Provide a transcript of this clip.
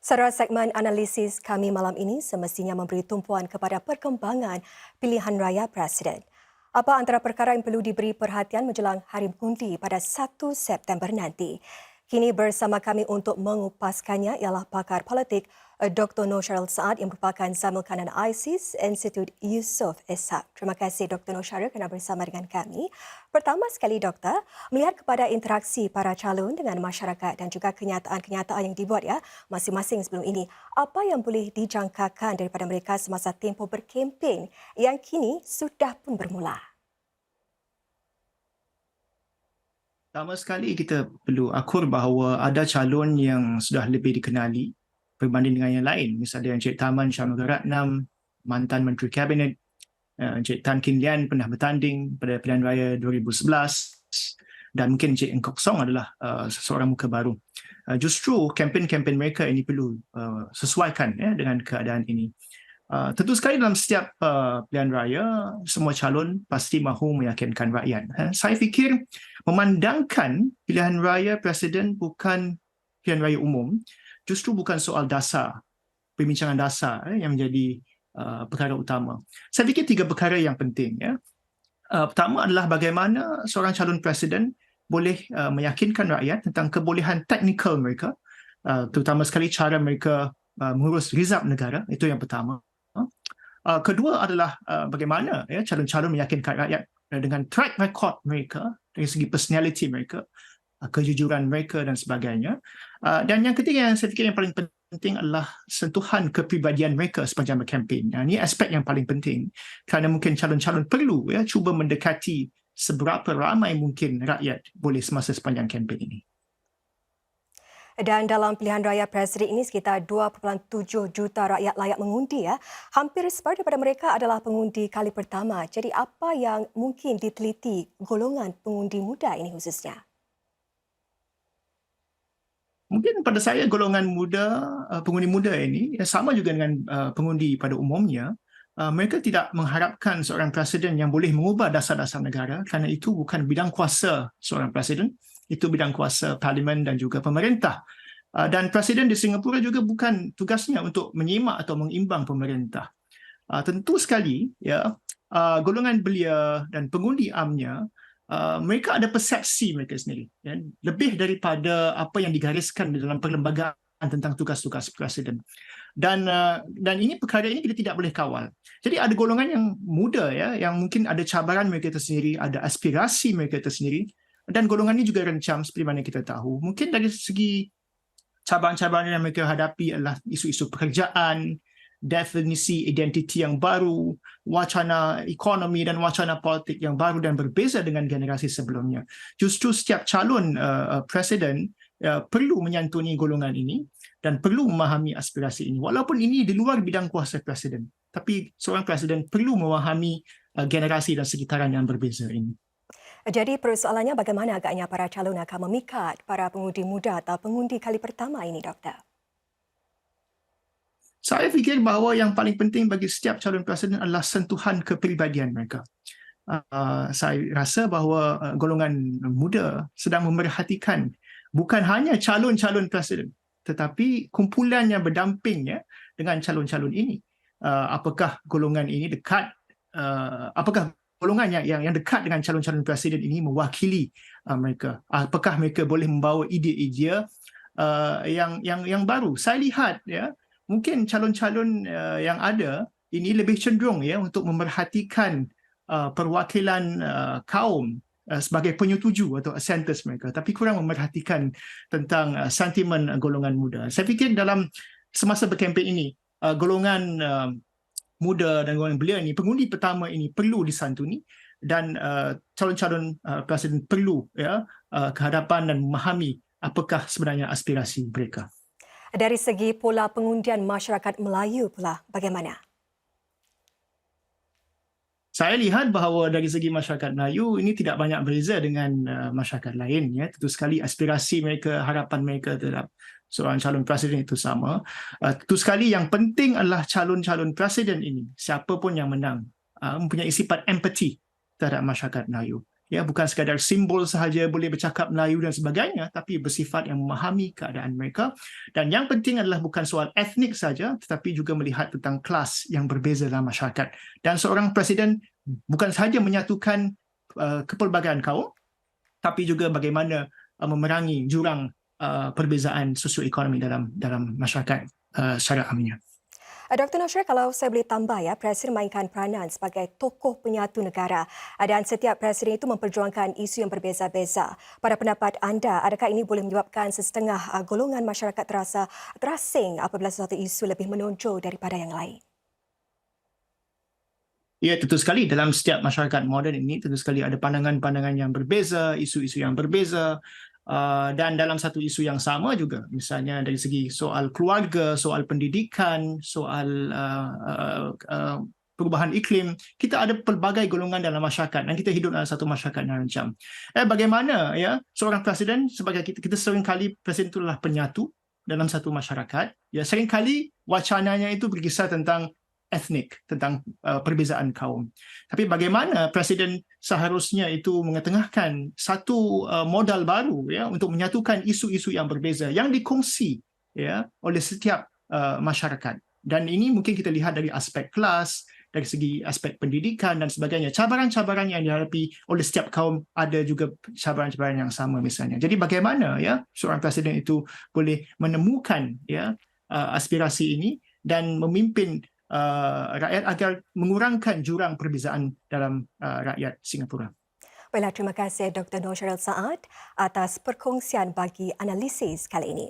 Saudara, segmen analisis kami malam ini semestinya memberi tumpuan kepada perkembangan pilihan raya Presiden. Apa antara perkara yang perlu diberi perhatian menjelang Hari Mengundi pada 1 September nanti? Kini bersama kami untuk mengupaskannya ialah pakar politik Dr. Noor Sharil Saad yang merupakan Zamil Kanan ISIS Institut Yusof Ishak. Terima kasih Dr. Noor Sharil kerana bersama dengan kami. Pertama sekali Doktor, melihat kepada interaksi para calon dengan masyarakat dan juga kenyataan-kenyataan yang dibuat masing-masing sebelum ini, apa yang boleh dijangkakan daripada mereka semasa tempoh berkempen yang kini sudah pun bermula? Pertama sekali kita perlu akur bahawa ada calon yang sudah lebih dikenali berbanding dengan yang lain. Misalnya Encik Tharman Shanmugaratnam, mantan Menteri Kabinet, Encik Tan Kin Lian pernah bertanding pada pilihan raya 2011 dan mungkin Encik Ng Kok Song adalah seseorang muka baru. Justru kempen-kempen mereka ini perlu sesuaikan dengan keadaan ini. Tentu sekali dalam setiap pilihan raya, semua calon pasti mahu meyakinkan rakyat. Saya fikir memandangkan pilihan raya Presiden bukan pilihan raya umum, justru bukan soal dasar, perbincangan dasar yang menjadi perkara utama. Saya fikir 3 perkara yang penting. Pertama adalah bagaimana seorang calon Presiden boleh meyakinkan rakyat tentang kebolehan teknikal mereka, terutama sekali cara mereka mengurus rizab negara, itu yang pertama. Kedua adalah bagaimana calon-calon meyakinkan rakyat dengan track record mereka, dari segi personality mereka, kejujuran mereka dan sebagainya. Dan yang ketiga yang saya fikir yang paling penting adalah sentuhan kepribadian mereka sepanjang berkempen. Ini aspek yang paling penting kerana mungkin calon-calon perlu cuba mendekati seberapa ramai mungkin rakyat boleh semasa sepanjang kempen ini. Dan dalam pilihan raya Presiden ini sekitar 2.7 juta rakyat layak mengundi. Hampir separuh daripada mereka adalah pengundi kali pertama. Jadi apa yang mungkin diteliti golongan pengundi muda ini khususnya? Mungkin pada saya golongan muda, pengundi muda ini sama juga dengan pengundi pada umumnya. Mereka tidak mengharapkan seorang presiden yang boleh mengubah dasar-dasar negara kerana itu bukan bidang kuasa seorang presiden, itu bidang kuasa parlimen dan juga pemerintah. Dan presiden di Singapura juga bukan tugasnya untuk menyimak atau mengimbang pemerintah. Tentu sekali golongan belia dan pengundi amnya, mereka ada persepsi mereka sendiri, lebih daripada apa yang digariskan di dalam perlembagaan tentang tugas-tugas presiden. Dan ini perkara ini kita tidak boleh kawal. Jadi ada golongan yang muda yang mungkin ada cabaran mereka tersendiri, ada aspirasi mereka tersendiri, dan golongan ini juga rencam seperti mana kita tahu. Mungkin dari segi cabaran-cabaran yang mereka hadapi adalah isu-isu pekerjaan, definisi identiti yang baru, wacana ekonomi dan wacana politik yang baru dan berbeza dengan generasi sebelumnya. Justru setiap calon presiden perlu menyantuni golongan ini dan perlu memahami aspirasi ini. Walaupun ini di luar bidang kuasa presiden, tapi seorang presiden perlu memahami generasi dan sekitaran yang berbeza ini. Jadi persoalannya bagaimana agaknya para calon akan memikat para pengundi muda atau pengundi kali pertama ini, Doktor? Saya fikir bahawa yang paling penting bagi setiap calon presiden adalah sentuhan kepribadian mereka. Saya rasa bahawa golongan muda sedang memerhatikan bukan hanya calon-calon presiden, tetapi kumpulan yang berdamping dengan calon-calon ini. Apakah golongan ini dekat, apakah golongan yang dekat dengan calon-calon presiden ini mewakili mereka? Apakah mereka boleh membawa ide-ide yang baru? Saya lihat mungkin calon-calon yang ada ini lebih cenderung untuk memerhatikan perwakilan kaum sebagai penyetuju atau assenters mereka, tapi kurang memerhatikan tentang sentimen golongan muda. Saya fikir dalam semasa berkempen ini, golongan muda dan golongan belia ini, pengundi pertama ini perlu disantuni dan calon-calon presiden perlu kehadapan dan memahami apakah sebenarnya aspirasi mereka. Dari segi pola pengundian masyarakat Melayu pula, bagaimana? Saya lihat bahawa dari segi masyarakat Melayu ini tidak banyak berbeza dengan masyarakat lain. Tentu sekali aspirasi mereka, harapan mereka terhadap seorang calon presiden itu sama. Tentu sekali yang penting adalah calon-calon presiden ini, siapa pun yang menang, mempunyai sifat empati terhadap masyarakat Melayu. ya, bukan sekadar simbol sahaja, boleh bercakap Melayu dan sebagainya, tapi bersifat yang memahami keadaan mereka. Dan yang penting adalah bukan soal etnik saja, tetapi juga melihat tentang kelas yang berbeza dalam masyarakat. Dan seorang presiden bukan sahaja menyatukan kepelbagaian kaum, tapi juga bagaimana memerangi jurang perbezaan sosioekonomi dalam masyarakat secara amnya. Dr. Noshir, kalau saya boleh tambah ya, Presiden mainkan peranan sebagai tokoh penyatu negara dan setiap Presiden itu memperjuangkan isu yang berbeza-beza. Pada pendapat anda, adakah ini boleh menyebabkan sesetengah golongan masyarakat terasa terasing apabila sesuatu isu lebih menonjol daripada yang lain? Ya, tentu sekali dalam setiap masyarakat moden ini tentu sekali ada pandangan-pandangan yang berbeza, isu-isu yang berbeza. Dan dalam satu isu yang sama juga, misalnya dari segi soal keluarga, soal pendidikan, soal perubahan iklim, kita ada pelbagai golongan dalam masyarakat dan kita hidup dalam satu masyarakat yang rancang. Bagaimana ya seorang presiden, sebagai kita seringkali presiden itu adalah penyatu dalam satu masyarakat. Ya, seringkali wacananya itu berkisar tentang etnik, tentang perbezaan kaum. Tapi bagaimana presiden seharusnya itu mengetengahkan satu modal baru ya untuk menyatukan isu-isu yang berbeza yang dikongsi ya oleh setiap masyarakat. Dan ini mungkin kita lihat dari aspek kelas, dari segi aspek pendidikan dan sebagainya. Cabaran-cabaran yang dihadapi oleh setiap kaum ada juga cabaran-cabaran yang sama misalnya. Jadi bagaimana ya seorang presiden itu boleh menemukan ya aspirasi ini dan memimpin rakyat agar mengurangkan jurang perbezaan dalam rakyat Singapura. Baiklah, terima kasih Dr. Noshir Saad atas perkongsian bagi analisis kali ini.